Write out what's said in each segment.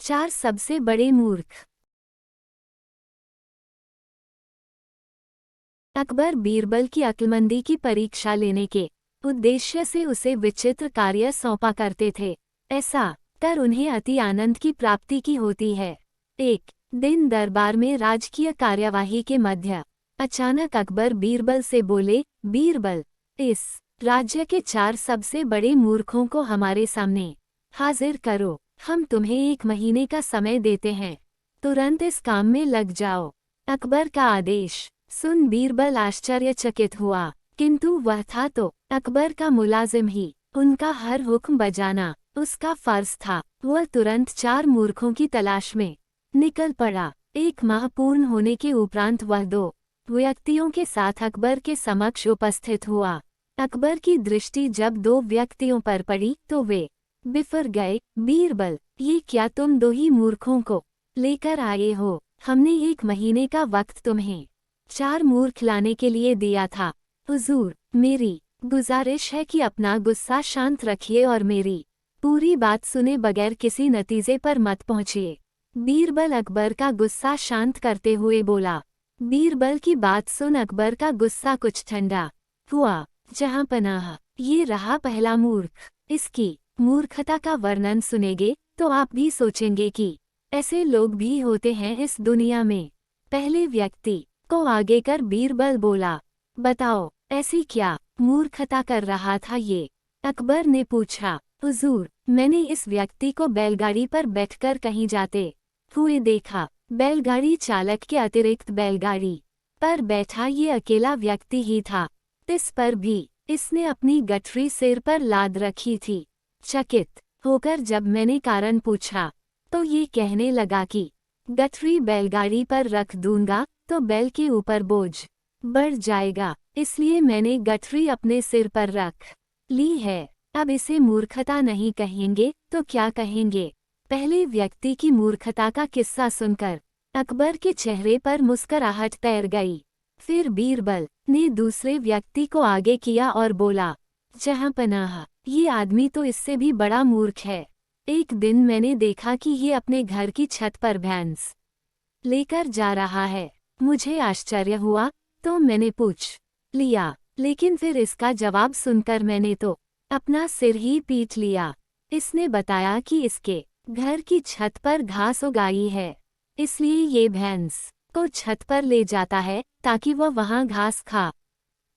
4 सबसे बड़े मूर्ख। अकबर बीरबल की अक्लमंदी की परीक्षा लेने के उद्देश्य से उसे विचित्र कार्य सौंपा करते थे। ऐसा कर उन्हें अति आनंद की प्राप्ति की होती है। एक दिन दरबार में राजकीय कार्यवाही के मध्य अचानक अकबर बीरबल से बोले, बीरबल, इस राज्य के 4 सबसे बड़े मूर्खों को हमारे सामने हाजिर करो। हम तुम्हें 1 महीने का समय देते हैं, तुरंत इस काम में लग जाओ। अकबर का आदेश सुन बीरबल आश्चर्यचकित हुआ, किंतु वह था तो अकबर का मुलाजिम ही, उनका हर हुक्म बजाना उसका फर्ज था। वह तुरंत 4 मूर्खों की तलाश में निकल पड़ा। 1 माह पूर्ण होने के उपरांत वह 2 व्यक्तियों के साथ अकबर के समक्ष उपस्थित हुआ। अकबर की दृष्टि जब 2 व्यक्तियों पर पड़ी तो वे बिफर गए। बीरबल, ये क्या तुम 2 ही मूर्खों को लेकर आए हो? हमने 1 महीने का वक्त तुम्हें 4 मूर्ख लाने के लिए दिया था। हुजूर, मेरी गुजारिश है कि अपना गुस्सा शांत रखिए और मेरी पूरी बात सुने बगैर किसी नतीजे पर मत पहुंचिए। बीरबल अकबर का गुस्सा शांत करते हुए बोला। बीरबल की बात सुन अकबर का गुस्सा कुछ ठंडा हुआ। जहांपनाह, ये रहा पहला मूर्ख। इसकी मूर्खता का वर्णन सुनेंगे तो आप भी सोचेंगे कि ऐसे लोग भी होते हैं इस दुनिया में। पहले व्यक्ति को आगे कर बीरबल बोला, बताओ ऐसी क्या मूर्खता कर रहा था ये? अकबर ने पूछा। हुजूर, मैंने इस व्यक्ति को बैलगाड़ी पर बैठकर कहीं जाते हुए देखा। बैलगाड़ी चालक के अतिरिक्त बैलगाड़ी पर बैठा ये अकेला व्यक्ति ही था। इस पर भी इसने अपनी गठरी सिर पर लाद रखी थी। चकित होकर जब मैंने कारण पूछा तो ये कहने लगा कि गठरी बैलगाड़ी पर रख दूंगा तो बैल के ऊपर बोझ बढ़ जाएगा, इसलिए मैंने गठरी अपने सिर पर रख ली है। अब इसे मूर्खता नहीं कहेंगे तो क्या कहेंगे? पहले व्यक्ति की मूर्खता का किस्सा सुनकर अकबर के चेहरे पर मुस्कुराहट तैर गई। फिर बीरबल ने दूसरे व्यक्ति को आगे किया और बोला, जहांपनाह, ये आदमी तो इससे भी बड़ा मूर्ख है। एक दिन मैंने देखा कि ये अपने घर की छत पर भैंस लेकर जा रहा है। मुझे आश्चर्य हुआ तो मैंने पूछ लिया, लेकिन फिर इसका जवाब सुनकर मैंने तो अपना सिर ही पीट लिया। इसने बताया कि इसके घर की छत पर घास उगाई है, इसलिए ये भैंस को छत पर ले जाता है ताकि वह वहां घास खा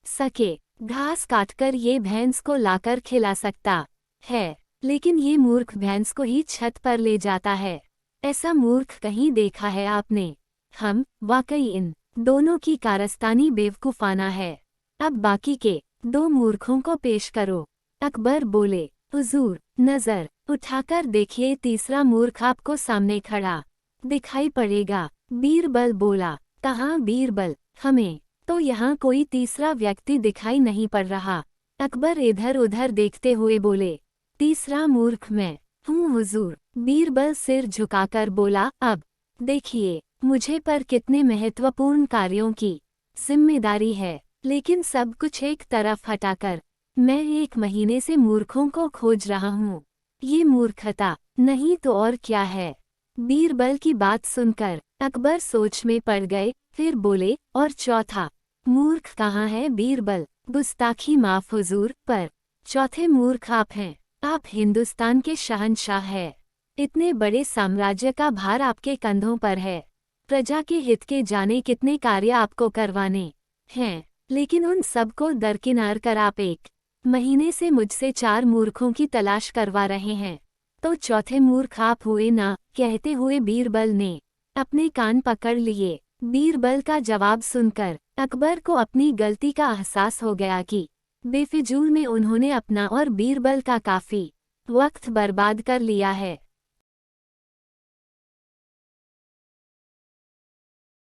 सके। घास काटकर ये भैंस को लाकर खिला सकता है, लेकिन ये मूर्ख भैंस को ही छत पर ले जाता है। ऐसा मूर्ख कहीं देखा है आपने? हम वाकई इन दोनों की कारस्तानी बेवकूफाना है। अब बाकी के 2 मूर्खों को पेश करो। अकबर बोले, हुजूर, नजर उठाकर देखिए, तीसरा मूर्ख आपको सामने खड़ा दिखाई पड़ेगा। बीरबल बोला, कहाँ बीरबल? हमें तो यहाँ कोई तीसरा व्यक्ति दिखाई नहीं पड़ रहा। अकबर इधर उधर देखते हुए बोले, तीसरा मूर्ख मैं हूँ हुजूर। बीरबल सिर झुकाकर बोला, अब देखिए मुझे पर कितने महत्वपूर्ण कार्यों की जिम्मेदारी है, लेकिन सब कुछ एक तरफ हटाकर मैं 1 महीने से मूर्खों को खोज रहा हूँ। ये मूर्खता नहीं तो और क्या है? बीरबल की बात सुनकर अकबर सोच में पड़ गए। फिर बोले, और चौथा मूर्ख कहाँ है बीरबल? गुस्ताखी माफ हुजूर, पर चौथे मूर्ख आप हैं। आप हिंदुस्तान के शहंशाह हैं। इतने बड़े साम्राज्य का भार आपके कंधों पर है। प्रजा के हित के जाने कितने कार्य आपको करवाने हैं, लेकिन उन सबको दरकिनार कर आप 1 महीने से मुझसे 4 मूर्खों की तलाश करवा रहे हैं। तो चौथे मूर्ख आप हुए ना? कहते हुए बीरबल ने अपने कान पकड़ लिए। बीरबल का जवाब सुनकर अकबर को अपनी गलती का एहसास हो गया कि बेफिजूल में उन्होंने अपना और बीरबल का काफी वक्त बर्बाद कर लिया है।